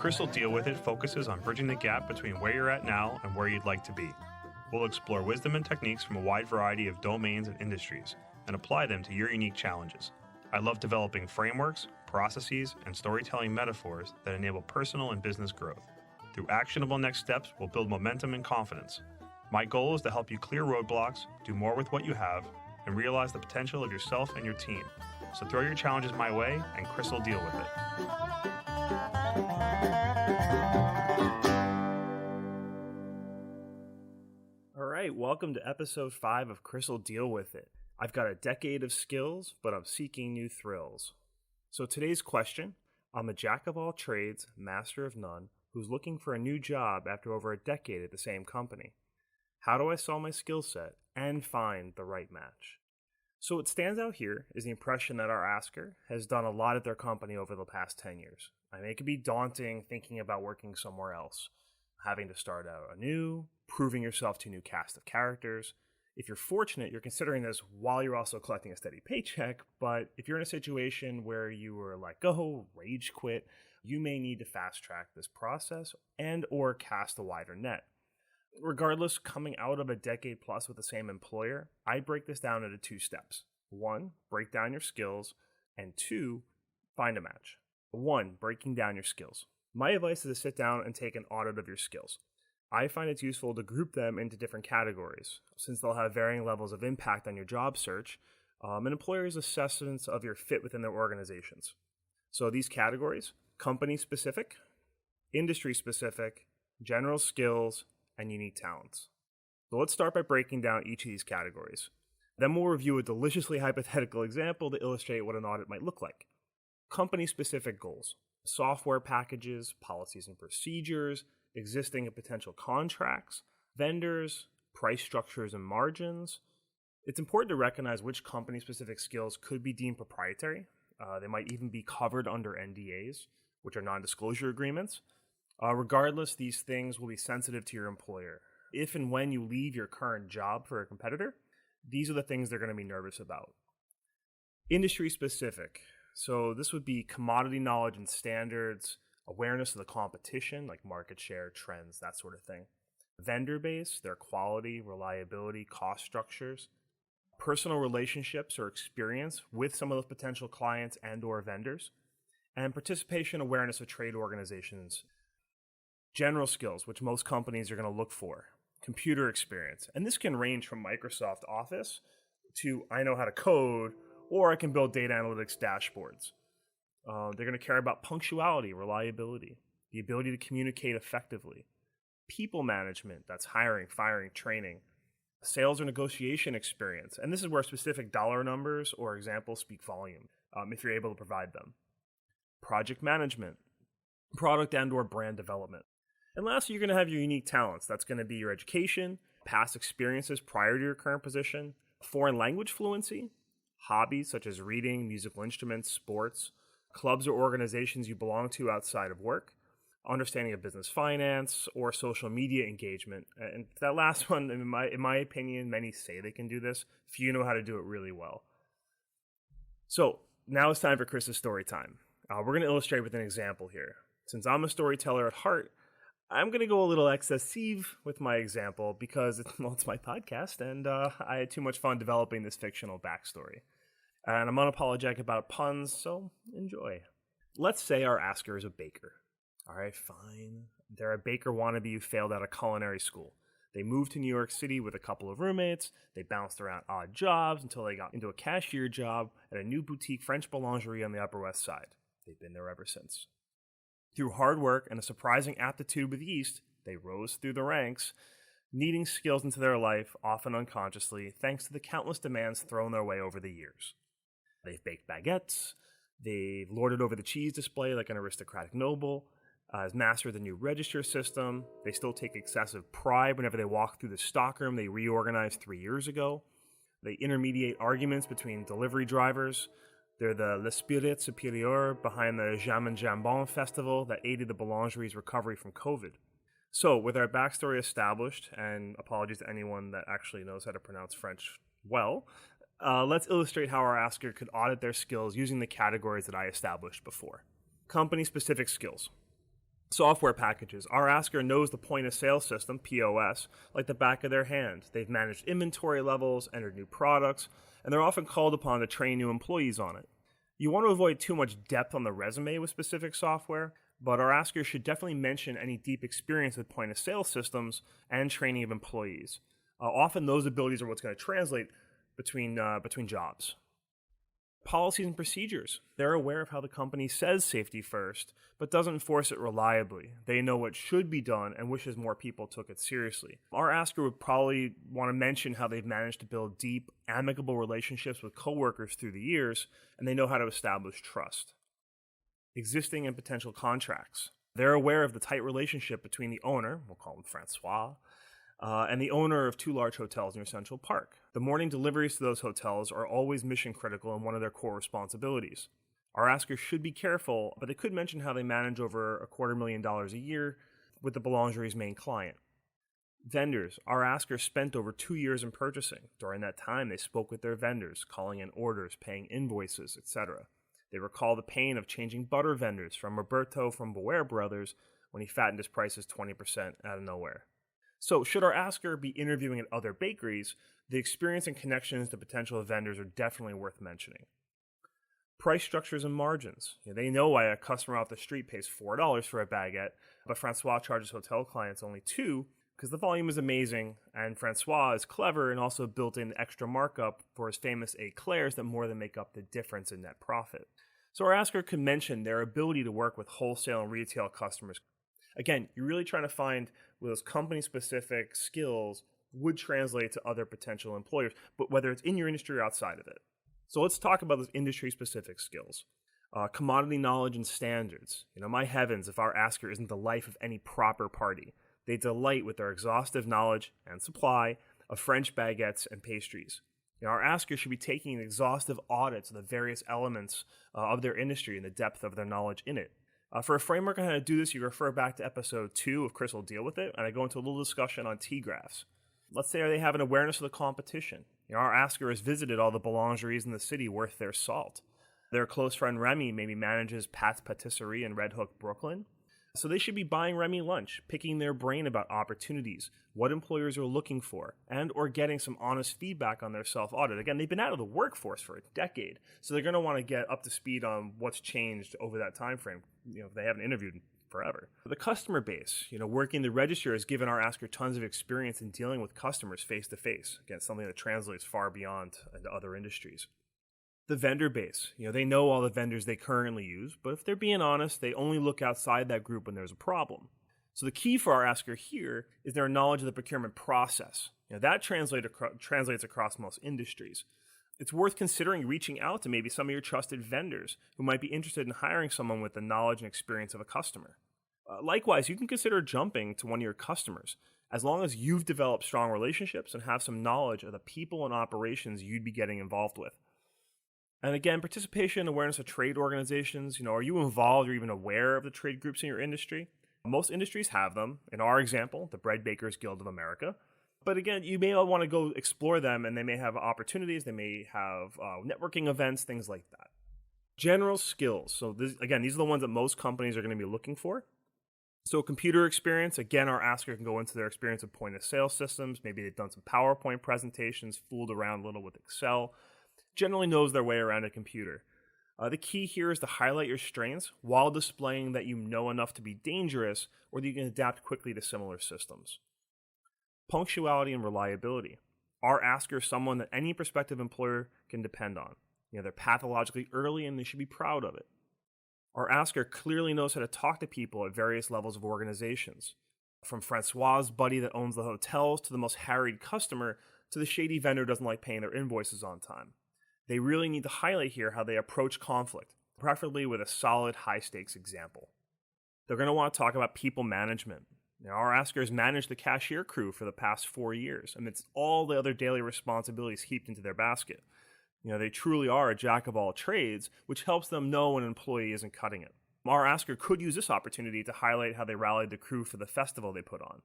Crystal Deal With It focuses on bridging the gap between where you're at now and where you'd like to be. We'll explore wisdom and techniques from a wide variety of domains and industries and apply them to your unique challenges. I love developing frameworks, processes, and storytelling metaphors that enable personal and business growth. Through actionable next steps, we'll build momentum and confidence. My goal is to help you clear roadblocks, do more with what you have, and realize the potential of yourself and your team. So throw your challenges my way, and Chris will deal with it. All right, welcome to episode 5 of Chris will deal with it. I've got a decade of skills, but I'm seeking new thrills. So today's question, I'm a jack of all trades, master of none, who's looking for a new job after over a decade at the same company. How do I sell my skill set and find the right match? So what stands out here is the impression that our asker has done a lot at their company over the past 10 years. I mean, it can be daunting thinking about working somewhere else, having to start out anew, proving yourself to a new cast of characters. If you're fortunate, you're considering this while you're also collecting a steady paycheck, but if you're in a situation where you were let go, rage quit, you may need to fast track this process and or cast a wider net. Regardless, coming out of a decade plus with the same employer, I break this down into 2 steps. 1, break down your skills, and 2, find a match. 1, breaking down your skills. My advice is to sit down and take an audit of your skills. I find it's useful to group them into different categories, since they'll have varying levels of impact on your job search and employers' assessments of your fit within their organizations. So these categories: company-specific, industry-specific, general skills, and unique talents. So let's start by breaking down each of these categories. Then we'll review a deliciously hypothetical example to illustrate what an audit might look like. Company-specific goals: software packages, policies and procedures, existing and potential contracts, vendors, price structures and margins. It's important to recognize which company-specific skills could be deemed proprietary. They might even be covered under NDAs, which are non-disclosure agreements. Regardless, these things will be sensitive to your employer. If and when you leave your current job for a competitor, these are the things they're going to be nervous about. Industry specific. So this would be commodity knowledge and standards, awareness of the competition, like market share, trends, that sort of thing. Vendor base, their quality, reliability, cost structures. Personal relationships or experience with some of those potential clients and or vendors. And participation awareness of trade organizations. General skills, which most companies are going to look for. Computer experience. And this can range from Microsoft Office to I know how to code, or I can build data analytics dashboards. They're going to care about punctuality, reliability, the ability to communicate effectively. People management, that's hiring, firing, training. Sales or negotiation experience. And this is where specific dollar numbers or examples speak volume, if you're able to provide them. Project management, product and or brand development. And lastly, you're going to have your unique talents. That's going to be your education, past experiences prior to your current position, foreign language fluency, hobbies such as reading, musical instruments, sports, clubs or organizations you belong to outside of work, understanding of business finance, or social media engagement. And that last one, in my opinion, many say they can do this. Few know how to do it really well. So now it's time for Chris's story time. We're going to illustrate with an example here. Since I'm a storyteller at heart, I'm going to go a little excessive with my example because it's my podcast, and I had too much fun developing this fictional backstory. And I'm unapologetic about puns, so enjoy. Let's say our asker is a baker. All right, fine. They're a baker wannabe who failed out of culinary school. They moved to New York City with a couple of roommates. They bounced around odd jobs until they got into a cashier job at a new boutique French boulangerie on the Upper West Side. They've been there ever since. Through hard work and a surprising aptitude with yeast, they rose through the ranks, needing skills into their life, often unconsciously, thanks to the countless demands thrown their way over the years. They've baked baguettes, they've lorded over the cheese display like an aristocratic noble, has mastered the new register system. They still take excessive pride whenever they walk through the stockroom they reorganized 3 years ago. They intermediate arguments between delivery drivers. They're the l'esprit supérieur behind the Jam and Jambon festival that aided the boulangerie's recovery from COVID. So, with our backstory established, and apologies to anyone that actually knows how to pronounce French well, let's illustrate how our asker could audit their skills using the categories that I established before. Company-specific skills. Software packages. Our asker knows the point of sale system, POS, like the back of their hand. They've managed inventory levels, entered new products, and they're often called upon to train new employees on it. You want to avoid too much depth on the resume with specific software, but our asker should definitely mention any deep experience with point of sale systems and training of employees. Often those abilities are what's going to translate between jobs. Policies and procedures. They're aware of how the company says safety first, but doesn't enforce it reliably. They know what should be done and wishes more people took it seriously. Our asker would probably want to mention how they've managed to build deep, amicable relationships with coworkers through the years, and they know how to establish trust. Existing and potential contracts. They're aware of the tight relationship between the owner, we'll call him Francois, and the owner of 2 large hotels near Central Park. The morning deliveries to those hotels are always mission critical and one of their core responsibilities. Our askers should be careful, but they could mention how they manage over $250,000 a year with the boulangerie's main client. Vendors. Our askers spent over 2 years in purchasing. During that time, they spoke with their vendors, calling in orders, paying invoices, etc. They recall the pain of changing butter vendors from Roberto from Boer Brothers when he fattened his prices 20% out of nowhere. So, should our asker be interviewing at other bakeries, the experience and connections to potential vendors are definitely worth mentioning. Price structures and margins. They know why a customer off the street pays $4 for a baguette, but Francois charges hotel clients only $2 because the volume is amazing, and Francois is clever and also built in extra markup for his famous éclairs that more than make up the difference in net profit. So our asker could mention their ability to work with wholesale and retail customers. Again, you're really trying to find where those company-specific skills would translate to other potential employers, but whether it's in your industry or outside of it. So let's talk about those industry-specific skills. Commodity knowledge and standards. My heavens, if our asker isn't the life of any proper party. They delight with their exhaustive knowledge and supply of French baguettes and pastries. Our asker should be taking an exhaustive audit of the various elements of their industry and the depth of their knowledge in it. For a framework on how to do this, you refer back to episode 2 of Chris Will Deal With It, and I go into a little discussion on T-graphs. Let's say they have an awareness of the competition. Our asker has visited all the boulangeries in the city worth their salt. Their close friend Remy maybe manages Pat's Patisserie in Red Hook, Brooklyn. So they should be buying Remy lunch, picking their brain about opportunities, what employers are looking for, and or getting some honest feedback on their self-audit. Again, they've been out of the workforce for a decade, so they're going to want to get up to speed on what's changed over that time frame, if they haven't interviewed forever. The customer base, working the register has given our asker tons of experience in dealing with customers face-to-face. Again, something that translates far beyond into other industries. The vendor base, they know all the vendors they currently use, but if they're being honest, they only look outside that group when there's a problem. So the key for our asker here is their knowledge of the procurement process. That translates across most industries. It's worth considering reaching out to maybe some of your trusted vendors who might be interested in hiring someone with the knowledge and experience of a customer. Likewise, you can consider jumping to one of your customers, as long as you've developed strong relationships and have some knowledge of the people and operations you'd be getting involved with. And again, participation and awareness of trade organizations. Are you involved or even aware of the trade groups in your industry? Most industries have them. In our example, the Bread Bakers Guild of America. But again, you may want to go explore them, and they may have opportunities. They may have networking events, things like that. General skills. So these are the ones that most companies are going to be looking for. So computer experience. Again, our asker can go into their experience of point of sale systems. Maybe they've done some PowerPoint presentations, fooled around a little with Excel. Generally knows their way around a computer. The key here is to highlight your strengths while displaying that you know enough to be dangerous or that you can adapt quickly to similar systems. Punctuality and reliability. Our asker is someone that any prospective employer can depend on. They're pathologically early and they should be proud of it. Our asker clearly knows how to talk to people at various levels of organizations. From Francois' buddy that owns the hotels to the most harried customer to the shady vendor who doesn't like paying their invoices on time. They really need to highlight here how they approach conflict, preferably with a solid high-stakes example. They're going to want to talk about people management. Our askers managed the cashier crew for the past 4 years, amidst all the other daily responsibilities heaped into their basket. They truly are a jack of all trades, which helps them know when an employee isn't cutting it. Our asker could use this opportunity to highlight how they rallied the crew for the festival they put on.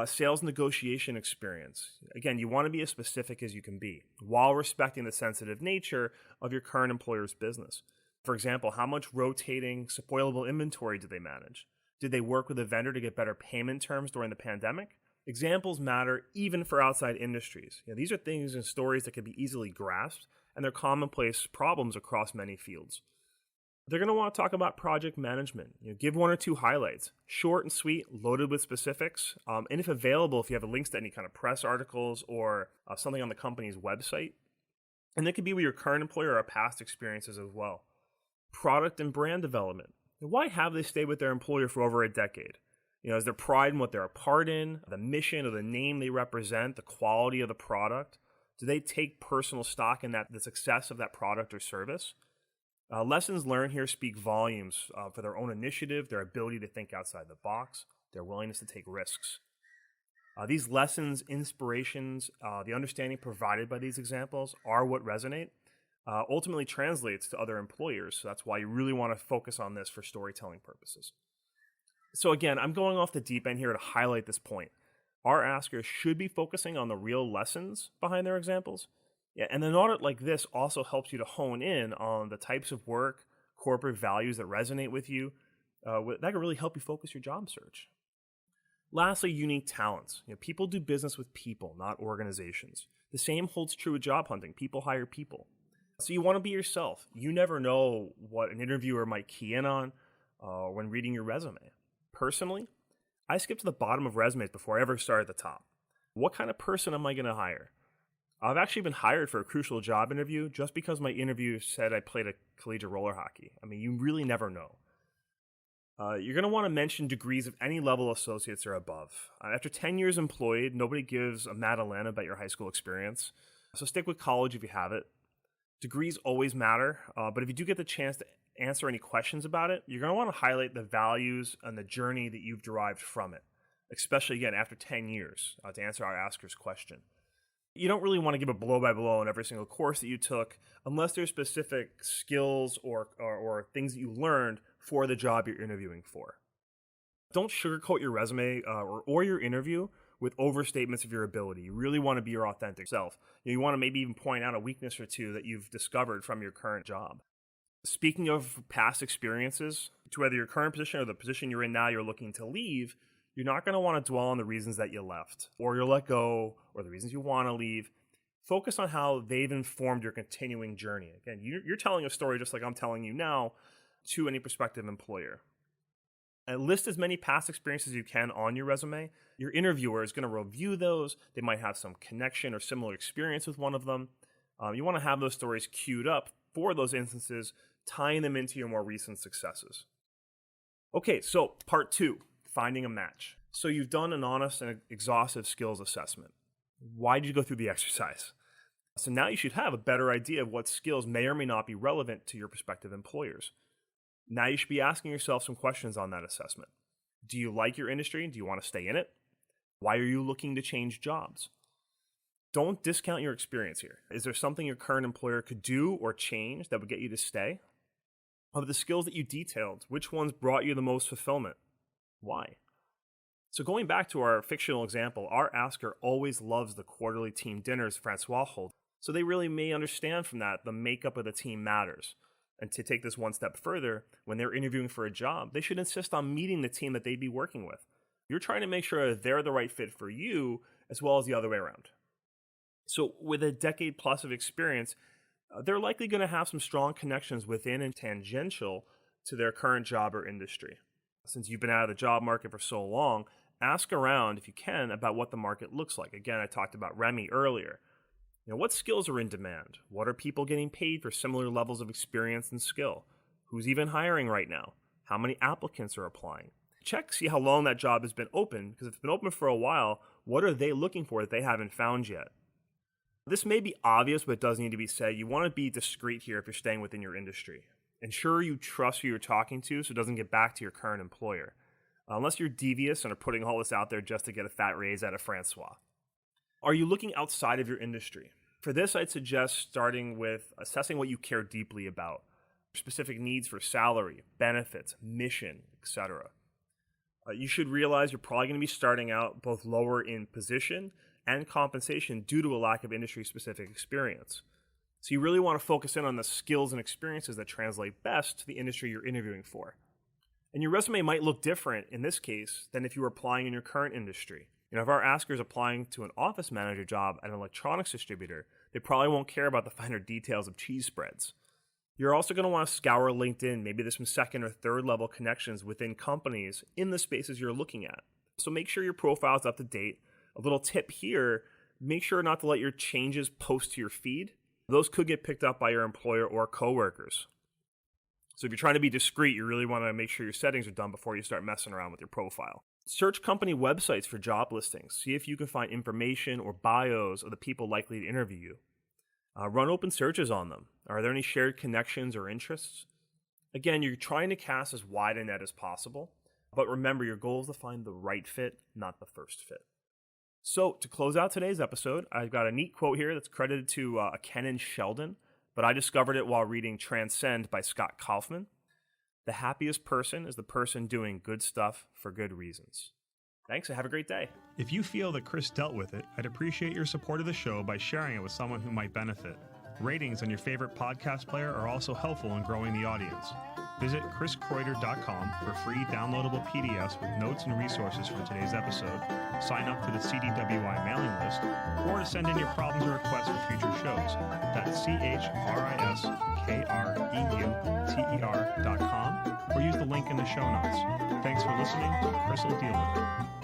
Sales negotiation experience. Again, you want to be as specific as you can be, while respecting the sensitive nature of your current employer's business. For example, how much rotating, spoilable inventory do they manage? Did they work with a vendor to get better payment terms during the pandemic? Examples matter even for outside industries. These are things and stories that can be easily grasped, and they're commonplace problems across many fields. They're going to want to talk about project management. Give one or two highlights, short and sweet, loaded with specifics, and if available, if you have links to any kind of press articles or something on the company's website. And that could be with your current employer or past experiences as well. Product and brand development. Why have they stayed with their employer for over a decade? Is there pride in what they're a part in, the mission or the name they represent, the quality of the product? Do they take personal stock in the success of that product or service? Lessons learned here speak volumes for their own initiative, their ability to think outside the box, their willingness to take risks. These lessons, inspirations, the understanding provided by these examples are what resonate, ultimately translates to other employers. So that's why you really want to focus on this for storytelling purposes. So again, I'm going off the deep end here to highlight this point. Our askers should be focusing on the real lessons behind their examples. And an audit like this also helps you to hone in on the types of work, corporate values that resonate with you. That can really help you focus your job search. Lastly, unique talents. People do business with people, not organizations. The same holds true with job hunting. People hire people. So you want to be yourself. You never know what an interviewer might key in on when reading your resume. Personally, I skip to the bottom of resumes before I ever start at the top. What kind of person am I going to hire? I've actually been hired for a crucial job interview just because my interview said I played a collegiate roller hockey. You really never know. You're going to want to mention degrees of any level associates or above. After 10 years employed, nobody gives a Madeleine about your high school experience. So stick with college if you have it. Degrees always matter, but if you do get the chance to answer any questions about it, you're going to want to highlight the values and the journey that you've derived from it, especially, again, after 10 years, to answer our asker's question. You don't really want to give a blow-by-blow on every single course that you took unless there's specific skills or things that you learned for the job you're interviewing for. Don't sugarcoat your resume or your interview with overstatements of your ability. You really want to be your authentic self. You want to maybe even point out a weakness or two that you've discovered from your current job. Speaking of past experiences, to whether your current position or the position you're in now you're looking to leave, you're not going to want to dwell on the reasons that you left or you're let go or the reasons you want to leave. Focus on how they've informed your continuing journey. Again, you're telling a story just like I'm telling you now to any prospective employer. And list as many past experiences as you can on your resume. Your interviewer is going to review those. They might have some connection or similar experience with one of them. You want to have those stories queued up for those instances, tying them into your more recent successes. Okay, so part 2, finding a match. So you've done an honest and exhaustive skills assessment. Why did you go through the exercise? So now you should have a better idea of what skills may or may not be relevant to your prospective employers. Now you should be asking yourself some questions on that assessment. Do you like your industry? Do you want to stay in it? Why are you looking to change jobs? Don't discount your experience here. Is there something your current employer could do or change that would get you to stay? Of the skills that you detailed, which ones brought you the most fulfillment? Why? So going back to our fictional example, our asker always loves the quarterly team dinners Francois holds. So they really may understand from that the makeup of the team matters. And to take this one step further, when they're interviewing for a job, they should insist on meeting the team that they'd be working with. You're trying to make sure they're the right fit for you as well as the other way around. So with a decade plus of experience, they're likely going to have some strong connections within and tangential to their current job or industry. Since you've been out of the job market for so long, ask around if you can about what the market looks like. Again, I talked about Remy earlier. What skills are in demand? What are people getting paid for similar levels of experience and skill? Who's even hiring right now? How many applicants are applying? Check, see how long that job has been open, because if it's been open for a while, what are they looking for that they haven't found yet? This may be obvious, but it does need to be said. You want to be discreet here if you're staying within your industry. Ensure you trust who you're talking to so it doesn't get back to your current employer. Unless you're devious and are putting all this out there just to get a fat raise out of Francois. Are you looking outside of your industry? For this, I'd suggest starting with assessing what you care deeply about. Specific needs for salary, benefits, mission, etc. You should realize you're probably going to be starting out both lower in position and compensation due to a lack of industry-specific experience. So you really want to focus in on the skills and experiences that translate best to the industry you're interviewing for. And your resume might look different in this case than if you were applying in your current industry. If our asker is applying to an office manager job at an electronics distributor, they probably won't care about the finer details of cheese spreads. You're also going to want to scour LinkedIn. Maybe there's some second or third level connections within companies in the spaces you're looking at. So make sure your profile is up to date. A little tip here, make sure not to let your changes post to your feed. Those could get picked up by your employer or coworkers. So if you're trying to be discreet, you really want to make sure your settings are done before you start messing around with your profile. Search company websites for job listings. See if you can find information or bios of the people likely to interview you. Run open searches on them. Are there any shared connections or interests? Again, you're trying to cast as wide a net as possible, but remember your goal is to find the right fit, not the first fit. So to close out today's episode, I've got a neat quote here that's credited to a Kenan Sheldon, but I discovered it while reading Transcend by Scott Kaufman. The happiest person is the person doing good stuff for good reasons. Thanks and have a great day. If you feel that Chris dealt with it, I'd appreciate your support of the show by sharing it with someone who might benefit. Ratings on your favorite podcast player are also helpful in growing the audience. Visit chriskreuter.com for free downloadable PDFs with notes and resources from today's episode, sign up for the CDWI mailing list, or to send in your problems or requests for future shows. That's CHRISKREUTER.com or use the link in the show notes. Thanks for listening. Chris will deal with it.